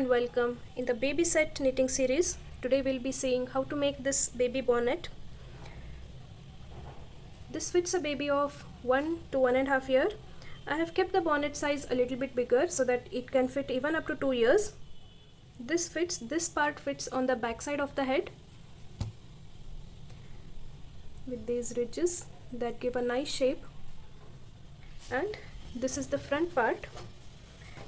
and welcome in the baby set knitting series. Today we'll be seeing how to make this baby bonnet. This fits a baby of 1 to 1.5 years. I have kept the bonnet size a little bit bigger so that it can fit even up to 2 years. This part fits on the back side of the head with these ridges that give a nice shape, and this is the front part.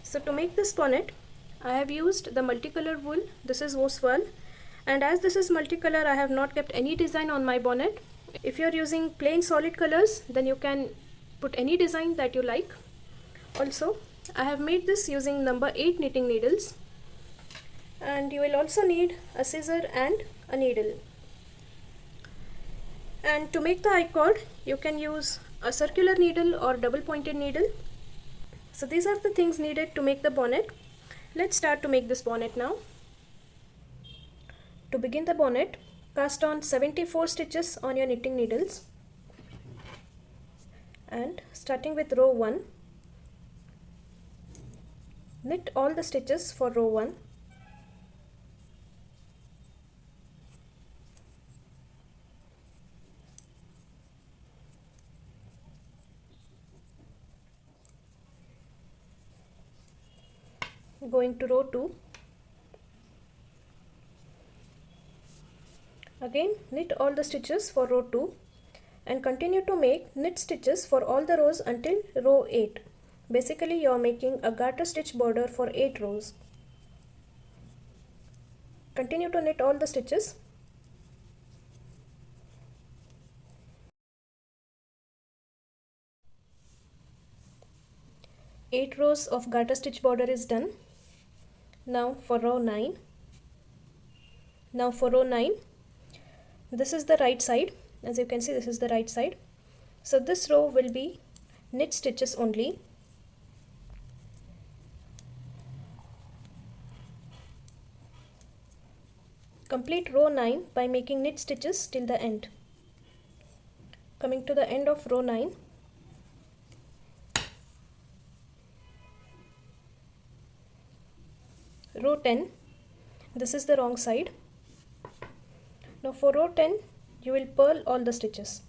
So to make this bonnet, I have used the multicolor wool. This is wool, and as this is multicolor, I have not kept any design on my bonnet. If you are using plain solid colors, then you can put any design that you like. Also, I have made this using number 8 knitting needles, and you will also need a scissor and a needle. And to make the I-cord, you can use a circular needle or double pointed needle. So these are the things needed to make the bonnet. Let's start to make this bonnet now. To begin the bonnet, cast on 74 stitches on your knitting needles, and starting with row 1, knit all the stitches for row 1. Going to row 2, again knit all the stitches for row 2 and continue to make knit stitches for all the rows until row 8. Basically you are making a garter stitch border for 8 rows. Continue to knit all the stitches. Eight rows of garter stitch border is done. Now for row 9. This is the right side. As you can see, this is the right side. So this row will be knit stitches only. Complete row 9 by making knit stitches till the end. Coming to the end of row 9, row 10, this is the wrong side. Now for row 10, you will purl all the stitches.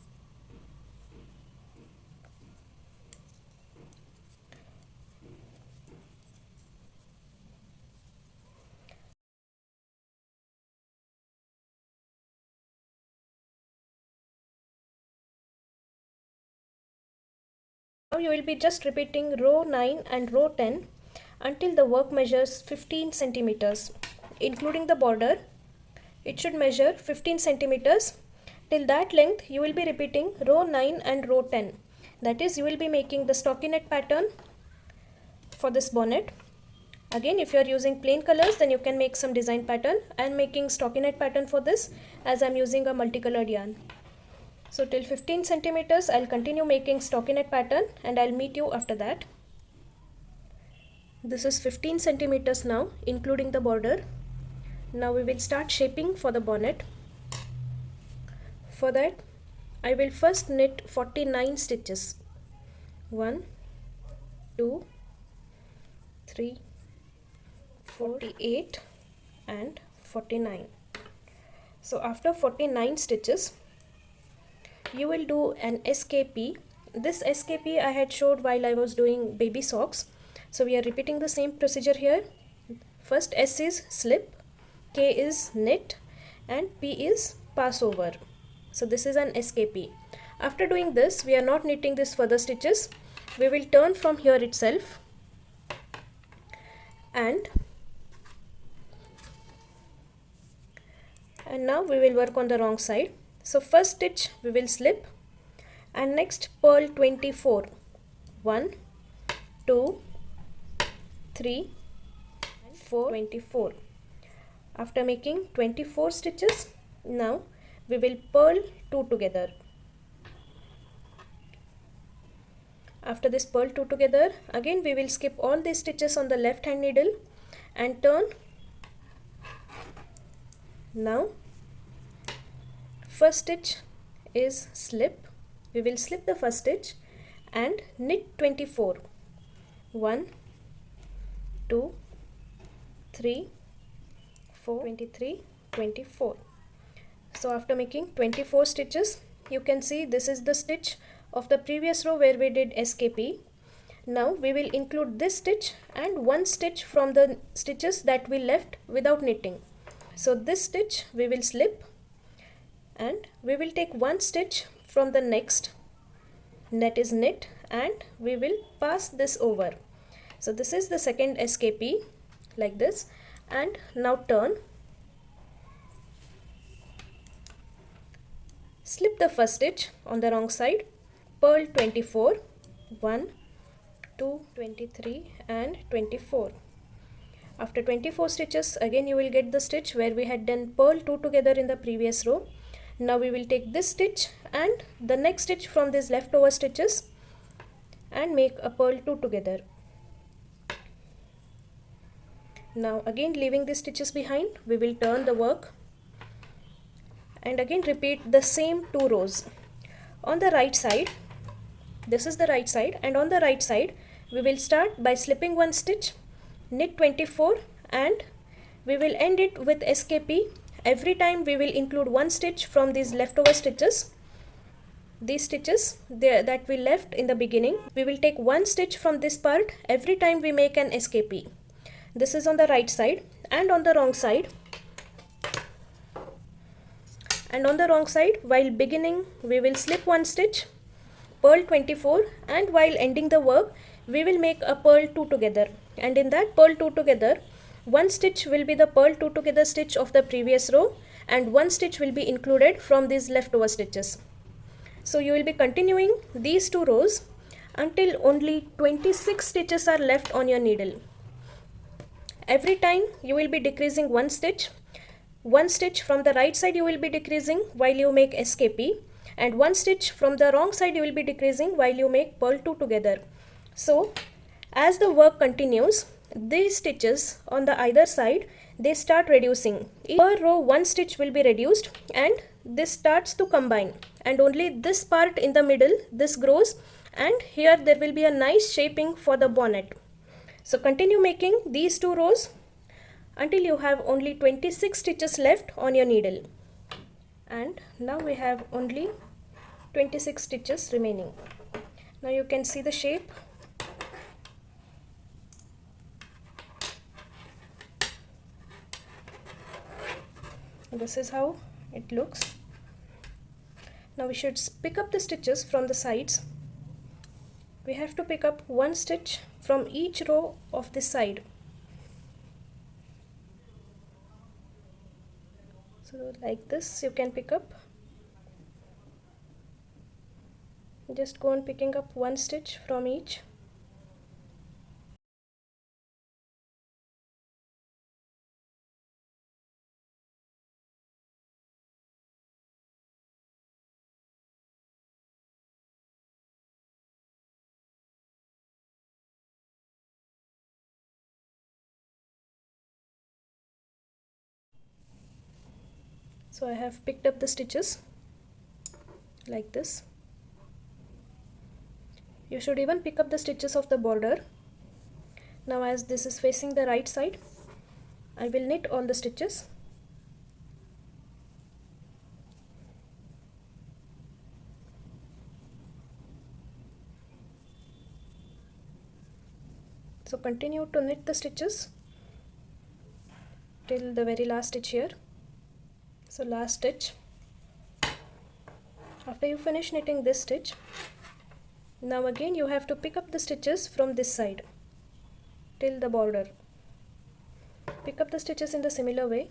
Now you will be just repeating row 9 and row 10 until the work measures 15 centimeters, including the border. It should measure 15 centimeters. Till that length you will be repeating row 9 and row 10. That is, you will be making the stockinette pattern for this bonnet. Again, if you are using plain colors, then you can make some design pattern. I am making stockinette pattern for this as I am using a multicolored yarn. So till 15 centimeters I will continue making stockinette pattern, and I will meet you after that. This is 15 centimeters now, including the border. Now we will start shaping for the bonnet. For that, I will first knit 49 stitches. 1, 2, 3, 48 and 49. So after 49 stitches, you will do an SKP. This SKP I had showed while I was doing baby socks. So we are repeating the same procedure here. First S is slip, K is knit, and P is pass over. So this is an SKP. After doing this, we are not knitting this further stitches. We will turn from here itself, and now we will work on the wrong side. So first stitch we will slip, and next purl 24. 1, 2, 3, 4, 24. After making 24 stitches, now we will purl 2 together. After this purl 2 together, again we will skip all these stitches on the left hand needle and turn. Now first stitch is slip. We will slip the first stitch and knit 24. 1, 2, 3, 4, 23, 24. So after making 24 stitches, you can see this is the stitch of the previous row where we did escapee. Now we will include this stitch and one stitch from the stitches that we left without knitting. So this stitch we will slip, and we will take one stitch from the next that is knit, and we will pass this over. So this is the second escapee, like this. And now turn, slip the first stitch on the wrong side, purl 24, 1, 2, 23 and 24. After 24 stitches, again you will get the stitch where we had done purl 2 together in the previous row. Now we will take this stitch and the next stitch from these leftover stitches and make a purl 2 together. Now again, leaving these stitches behind, we will turn the work and again repeat the same 2 rows. On the right side, this is the right side, and on the right side we will start by slipping one stitch, knit 24, and we will end it with escapee. Every time we will include one stitch from these leftover stitches. These stitches that we left in the beginning, we will take one stitch from this part every time we make an escapee. This is on the right side, and on the wrong side. And on the wrong side, while beginning we will slip one stitch, purl 24, and while ending the work we will make a purl 2 together, and in that purl 2 together, one stitch will be the purl 2 together stitch of the previous row and one stitch will be included from these leftover stitches. So you will be continuing these 2 rows until only 26 stitches are left on your needle. Every time you will be decreasing one stitch from the right side you will be decreasing while you make escapee, and one stitch from the wrong side you will be decreasing while you make purl 2 together. So as the work continues, these stitches on the either side, they start reducing. Per row one stitch will be reduced and this starts to combine, and only this part in the middle, this grows, and here there will be a nice shaping for the bonnet. So continue making these 2 rows until you have only 26 stitches left on your needle. And now we have only 26 stitches remaining. Now you can see the shape. This is how it looks. Now we should pick up the stitches from the sides. We have to pick up one stitch from each row of this side. So like this you can pick up. Just go on picking up one stitch from each. So I have picked up the stitches like this. You should even pick up the stitches of the border. Now as this is facing the right side, I will knit all the stitches. So continue to knit the stitches till the very last stitch here. So last stitch. After you finish knitting this stitch, now again you have to pick up the stitches from this side till the border. Pick up the stitches in the similar way.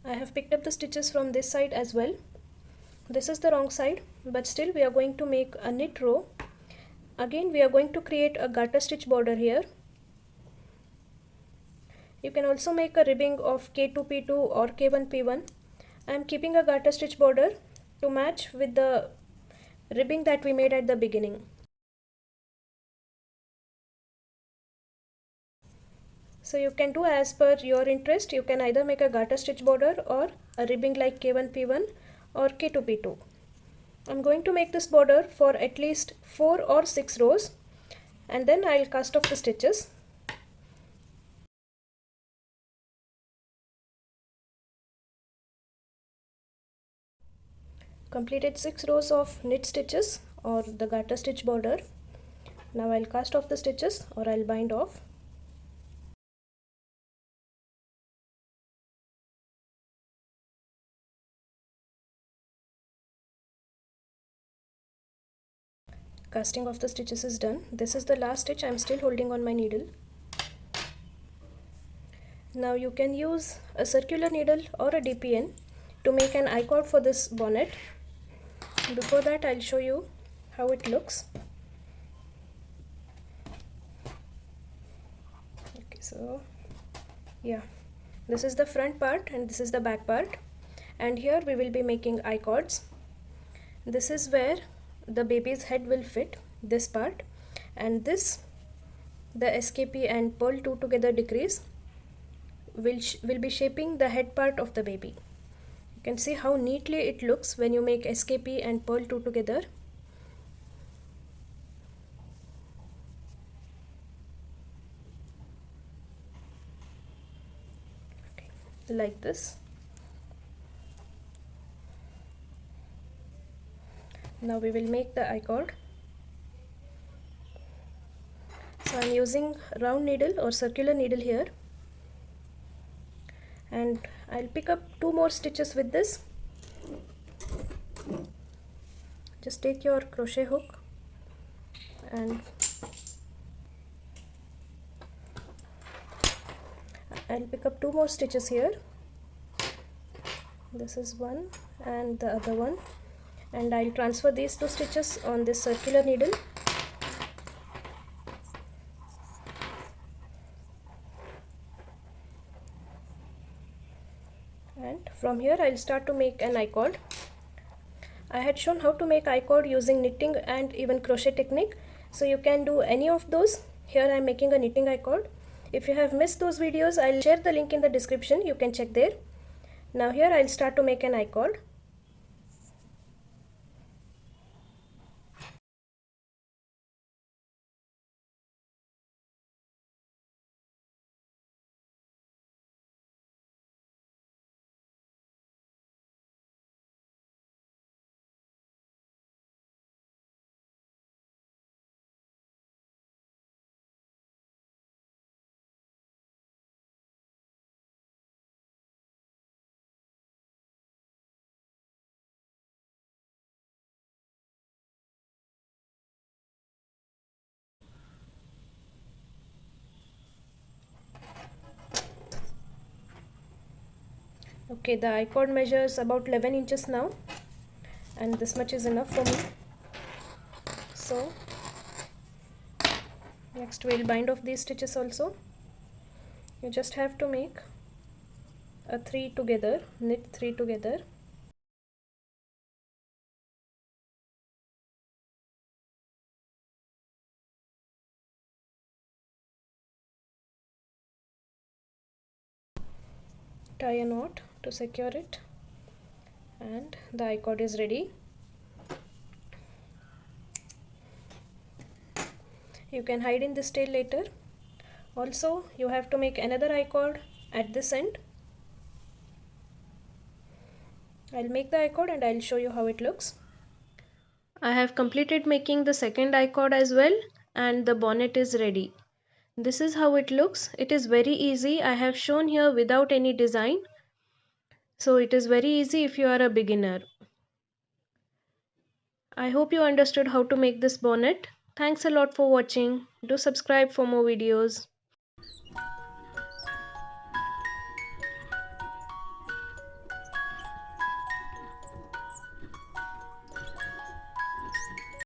I have picked up the stitches from this side as well. This is the wrong side, but still we are going to make a knit row. Again we are going to create a garter stitch border here. You can also make a ribbing of K2P2 or K1P1. I am keeping a garter stitch border to match with the ribbing that we made at the beginning. So you can do as per your interest. You can either make a garter stitch border or a ribbing like K1P1 or K2P2. I'm going to make this border for at least 4 or 6 rows, and then I'll cast off the stitches. Completed 6 rows of knit stitches or the garter stitch border. Now I'll cast off the stitches, or I'll bind off. Casting off the stitches is done. This is the last stitch. I'm still holding on my needle. Now you can use a circular needle or a DPN to make an I-cord for this bonnet. Before that, I'll show you how it looks. Okay, so yeah, this is the front part and this is the back part, and here we will be making I-cords. This is where the baby's head will fit, this part, and this, the SKP and pearl 2 together decrease, will be shaping the head part of the baby. You can see how neatly it looks when you make SKP and pearl 2 together. Okay, like this. Now we will make the I-cord. So I'm using round needle or circular needle here, and I'll pick up 2 more stitches with this. Just take your crochet hook and I'll pick up 2 more stitches here. This is one and the other one, and I'll transfer these 2 stitches on this circular needle. And from here I'll start to make an I-cord. I had shown how to make I-cord using knitting and even crochet technique, so you can do any of those. Here I'm making a knitting I-cord. If you have missed those videos, I'll share the link in the description, you can check there. Now here I'll start to make an I-cord. Okay, the I-cord measures about 11 inches now, and this much is enough for me. So next we'll bind off these stitches also. You just have to make a 3 together, knit 3 together. Tie a knot to secure it, and the I-cord is ready. You can hide in this tail later. Also, you have to make another I-cord at this end. I'll make the I-cord and I'll show you how it looks. I have completed making the second I-cord as well, and the bonnet is ready. This is how it looks. It is very easy. I have shown here without any design. So it is very easy if you are a beginner. I hope you understood how to make this bonnet. Thanks a lot for watching. Do subscribe for more videos.